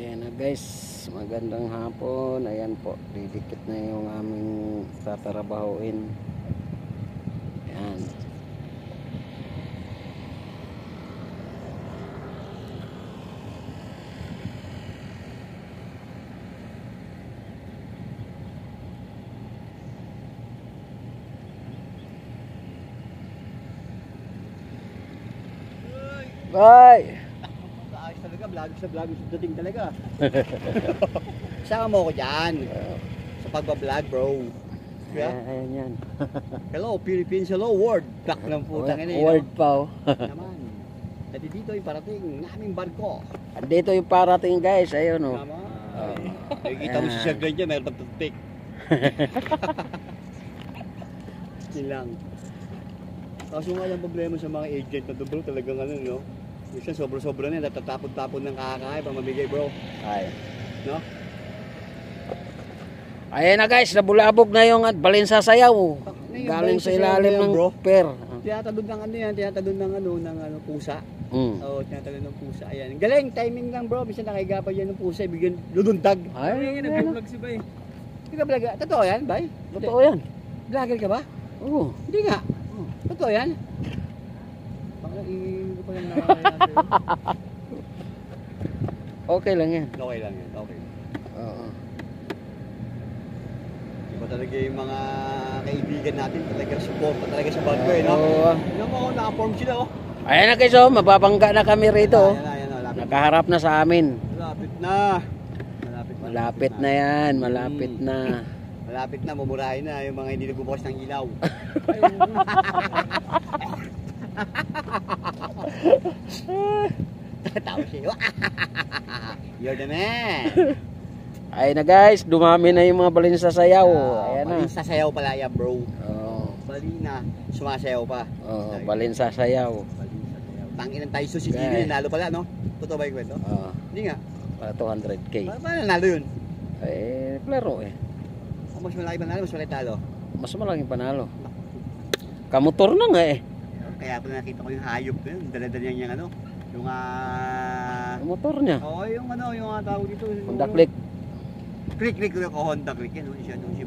Ayan na guys, magandang hapon. Ayan po, didikit na yung aming tatarabahuin. Ayan. Bye! Ayos talaga, vlog dating talaga. Sama mo ko dyan sa pagbablog, bro. Yeah? Ayan yan. Hello, Philippines. Hello, world. Black ng putang ina. Word pa oh. Naman. At dito yung parating naming barko. Dito yung parating guys, ayun oh. Naman. Nakikita mo si Sir Glenn dyan, mayroon pagtutik. Yun lang. Kaso nga yung problema sa mga agent na to, bro, talagang ano, no? Minsan sobra-sobra na, natatapon-tapon ng kakakain pang mamigay, bro. Ay. No? Ayan na guys, nabulabog na yung balin sa sayaw. Galing sa ilalim ng per. Tinatagod ng ano yan, tinatagod ng ano, pusa. Oo, tinatagod ng pusa. Ayan. Galing, timing lang, bro. Minsan nakahiga pa yan ng pusa, bigyan lulundag. Ay, yung nag-vlog si Bay. Hindi ka vlog. Totoo yan, Bay? totoo yan. Vlogger ka ba? Oo. Hindi nga. Totoo yan? Baka hindi pa lang nakakaya sa'yo. Okay lang yan. Okay lang yan, okay. Oo. Iba talaga yung mga kaibigan natin, talaga support pa talaga sa barko eh, no? Oo. Tignan mo, naka-form sila, oh. Ayan na guys, oh, mababangga na kami rito. Oh. Ayan, lapit. Nakaharap na sa amin. Malapit na. Malapit na yan, malapit na. Malapit na, mumurahin na yung mga hindi nagbubukas ng ilaw. Tatawa siya. You're the man. Ayun na guys, dumami na yung mga balin sa sayaw. Ayan na. Balin sa sayaw pala yan, bro. Oo. Balina, sumasayaw pa. Oo, balin sa sayaw. Balin sa sayaw. Tanginan tayo si Gino, nalo pala, no? Totoo ba yung kwento? Oo. Hindi nga. 200k. Paano nalo yun? Eh, klaro eh. Mas malaki ba nalo, mas malaki talo? Mas malaking panalo. Kamotor na nga eh. Kaya pala nakita ko yung hayop na yun. Dala-dala niya yung ano. Yung Motor niya. Oo, yung ano, yung tawag dito. Honda Click. Click ko Honda Click yan. Siya doon si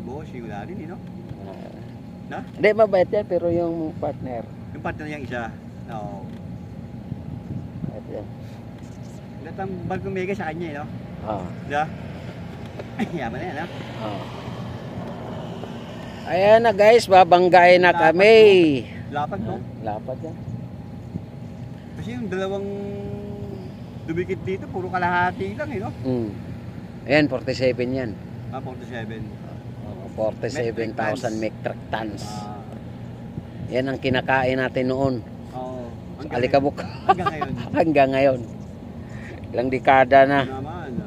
Bossing wala rin, no? Na? Hindi, mabait yan, pero yung partner. Yung partner niyang isa. No. Mabait yan. Lahat ang bagong mega sa kanya, no? Oo. Diba? Yaman na yan, no? Oo. Ayan na guys, babanggain na kami. Lapad, no? Lapad yan. Kasi yung dalawang dumikit dito, puro kalahati lang, eh, no? Ayan, 47 yan. 47. 47,000 metric tons. Yan ang kinakain natin noon. Oo. Alikabok. Hanggang ngayon. Hanggang ngayon. Ilang dekada na. Naman.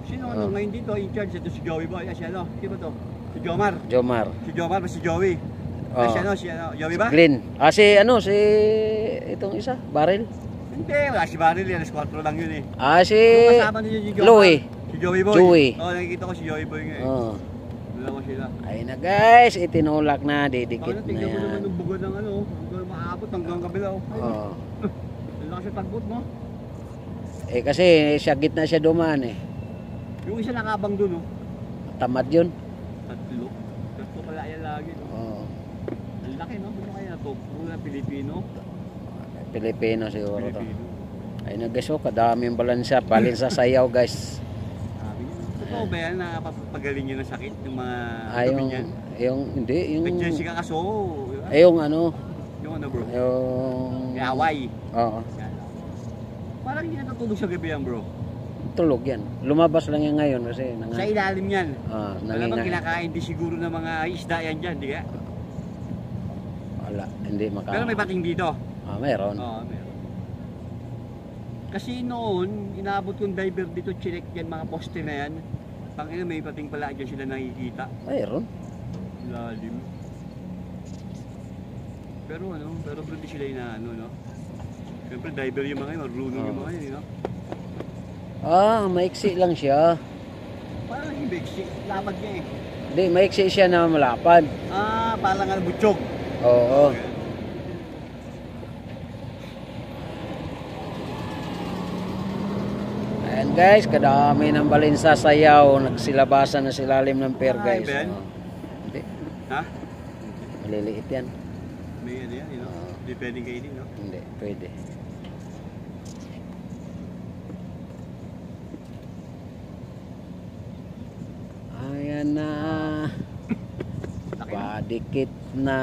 Sino ano ngayon dito in charge? Ito si Joey Boy. Si ano? Sino ba to? Si Jomar. Jomar. Si Jomar ba si Joey? Si ano? Si ano? Joey ba? Glenn. Si itong isa, Barrel. Hindi, wala si Barrel yan. Alas 4 lang yun eh. Si Yung kasama niyo si Jomar. Louie. Si Joey Boy. Joey. Oo, nakikita ko si Joey Boy ngayon. Oo. Dalawa sila. Ayun na guys, itinulak na, didikit na Tingnan mo naman yan. yung bugo ng ano. Hanggang maabot hanggang kabila. Oo. Ang lakas yung tagbot mo. Eh kasi sa gitna siya dumaan eh. Yung isa nakabang dun, oh. Tamad yun. Tatlo. Tatlo pala yan lagi, no? Oo. Ang laki, no? Ano kaya to? Puro Pilipino. Pilipino siguro to. Pilipino. Ayun na guys, kadaming balansa. Balin sa sayaw guys. Sabi niya. Totoo ba yan na pagaling niyo ng sakit? Yung mga dumi niyan? Hindi, yung... May Jessica Kaso. Diba? Yung ano, Yung ano, bro? yung... May Hawaii. Oo. Parang hindi natutulog sa gabi yan, bro. Tulog yan. Lumabas lang yan ngayon kasi... Sa ilalim yan. Wala bang Nanginga. kinakain di siguro ng mga isda yan dyan, di ka? Wala, hindi maka... Pero may pating dito. Meron. Oo, meron. Kasi noon, inaabot yung diver dito, chinek yan, mga poste na yan. Pangina, may pating pala dyan sila nakikita. Mayroon. Lalim. Pero bro, di sila inaano, no? Siyempre, diver yung mga yun, marunong yung mga yun, no? Maiksi lang siya. Parang yung beksik, lapad niya eh. Hindi, maiksi siya na malapad. Parang ano, butchog. Oo. Okay. guys, kadami ng balinsa sayaw. Nagsilabasan na silalim ng pier guys. Ben? Oh. Hindi, Ha? maliliit yan. May ano yan, you know? Hindi pwedeng kainin, no? Hindi, pwede. Ayan na. Padikit na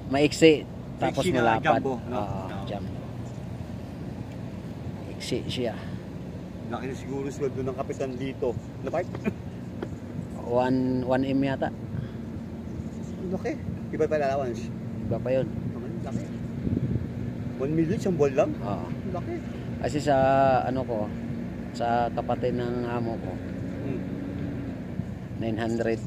maiksi. Tapos Maiksi na malapad. jumbo, no? Oo, No. jumbo. Maiksi siya. Laki na siguro sweldo ng kapitan dito. Na part? 1M yata. Laki. Iba pa allowance. Iba pa yun. Laki. 1 million, isang buwan lang? Oo. Laki. Kasi sa ano ko, sa kapatid ng amo ko, 900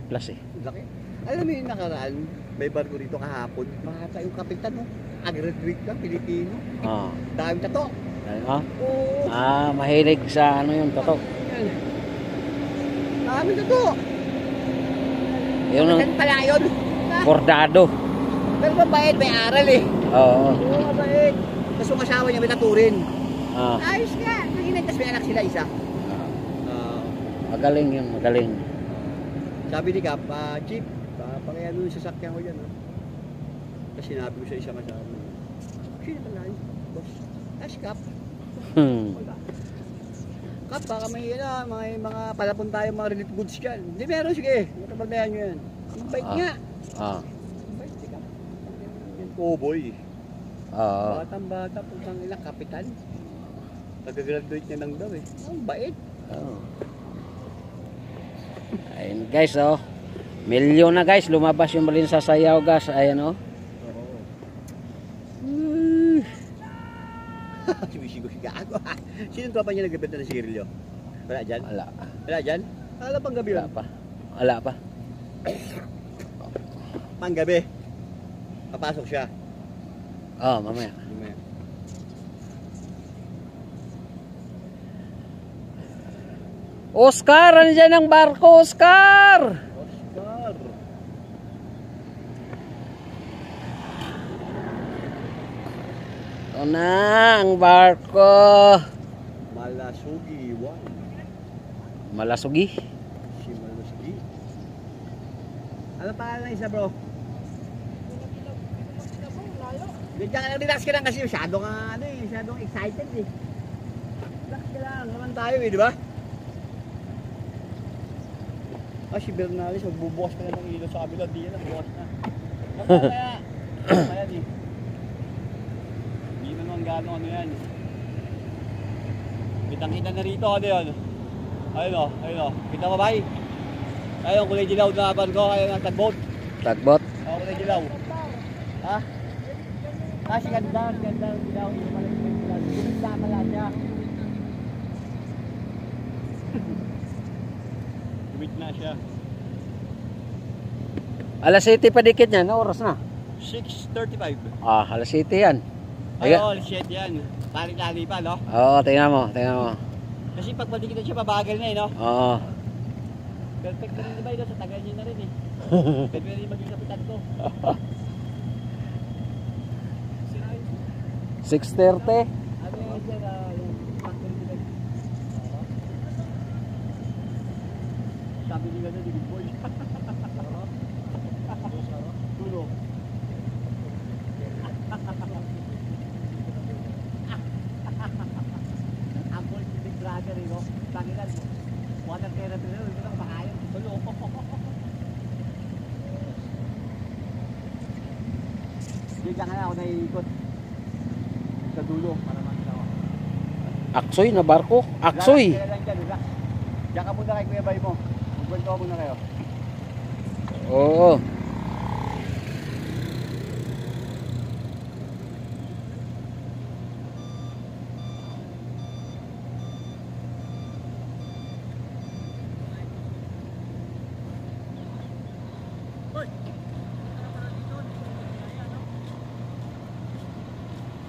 plus eh. Laki. Alam mo yung nakaraan, may barko dito kahapon. Makata yung kapitan, no? Agri-Greek lang, Pilipino. Oo. Daming tato. Ano? Oo. Mahilig sa ano yung tato. Yan. Daming tato. Yung Yan pala yun. bordado. Pero mabait, may aral eh. Oo. Oo, mabait. Tapos yung asawa niya may tato rin. Ah. Ayos nga. Nanginay, tapos may anak sila isa. Magaling yun, magaling. Sabi ni Kap, Chief, pakaya yung sasakyan ko dyan. Kasi sinabi ko sa isang asawa. Sino pala yun? Boss. Ask Kap. Wala. Kap, baka may mga palapon tayo mga relief goods dyan. Hindi meron, sige. Matabaldayan nyo yan. Ang bait nga. Ang bait si Kap. Yan, cowboy. Oo. Batang bata, putang ilang kapitan. Pag-graduate niya lang daw eh. Ang bait. Oo. Ayun guys, oh. Milyon na guys, lumabas yung balinsa sayaw guys. Ayan oh. Sumisigo si Gago. Sinong tropa niya nagbebenta ng sigarilyo? Wala dyan? Wala. Wala dyan? Wala pang gabi Wala yun? pa. Wala pa. Pang gabi. Papasok siya. Oh, mamaya. Mamaya. Oscar, ano dyan ang barko, Oscar? Oscar. Ito na ang barko. Malasugi 1. Malasugi. Si Malasugi. Ano pangalan ng isa bro? Bigyan ka lang, relax ka lang kasi masyadong ano eh, masyadong excited eh. Relax ka lang, naman tayo eh, di ba? Si Bernalis, magbubukas pa na ng ilaw sa kabila, di yan, bukas na. Kaya, kaya di. Hindi naman gano'ng ano yan. Kitang-kita na rito, ano yun? Ayun o, ayun o. Kita mo ba? Ayun, kulay dilaw na barko, ayun ang tagboat. Tagbot. Kulay dilaw. Ha? Si ganda, dilaw. Gumit na pala siya. Gumit na siya. Alas 7 pa dikit niya, na oras na? 6:35. Alas 7 yan. Oo, shit yan. Tali-tali pa, no? Oo, tingnan mo, tingnan mo. Kasi pag madikitan siya, pabagal na eh, no? Oo. Perfect na rin diba ito, sa tagal niya na rin eh. Pwede rin maging kapitan ko. 6:30. Ano yun siya na yung factory nila? Sabi nila na, big boy. Tulo. Ang boy, big brother eh, no? Tangilan, water therapy na rin, hindi na kumakain. Tulo. Bigyan ka na ako naiikot sa dulo para makita ko. Aksoy na barko. Aksoy. Relax, relax dyan, relax. Diyan ka muna kay Kuya Bay mo. Magkwento muna kayo. Oo.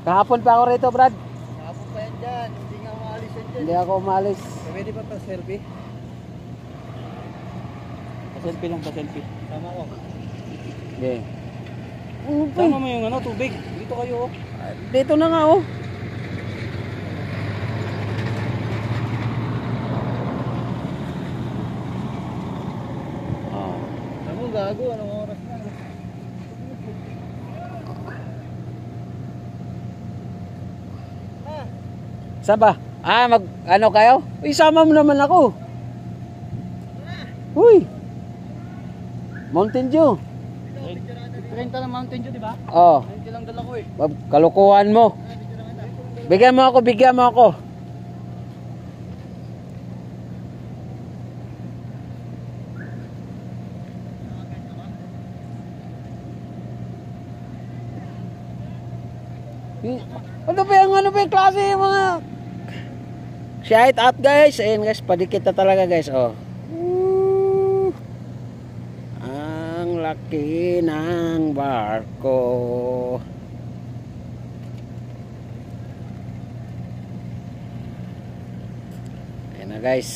Kahapon pa ako rito, Brad. Nakapon pa yan dyan. Hindi nga maalis yan dyan. Hindi ako umalis. Pwede pa pa-selfie? Pa-selfie lang, pa-selfie. Tama ko. Okay. Tama mo yung ano, tubig. Dito kayo oh. Dito na nga oh. Gago, anong oras na? Saan ba? Mag ano kayo? Isama mo naman ako. Uy. Mountain Dew. 30 ng Mountain Dew, di ba? Oh. 20 lang dala ko eh. Kalukuhan mo. Bigyan mo ako, bigyan mo ako. Ano ba yung klase yung mga shout out guys. Ayun guys, padikit na talaga guys. Oh. Ang laki ng barko. Ayan na guys.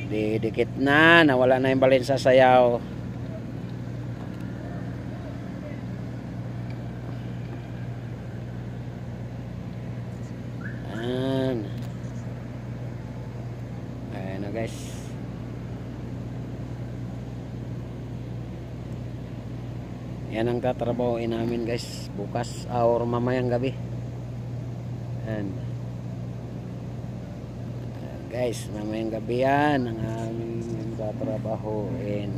Didikit na. Nawala na yung balin sa sayaw. Ayan na guys. Yan ang tatrabahoin namin guys bukas or mamayang gabi. Ayan. Guys, mamayang gabi yan ang aming tatrabahoin.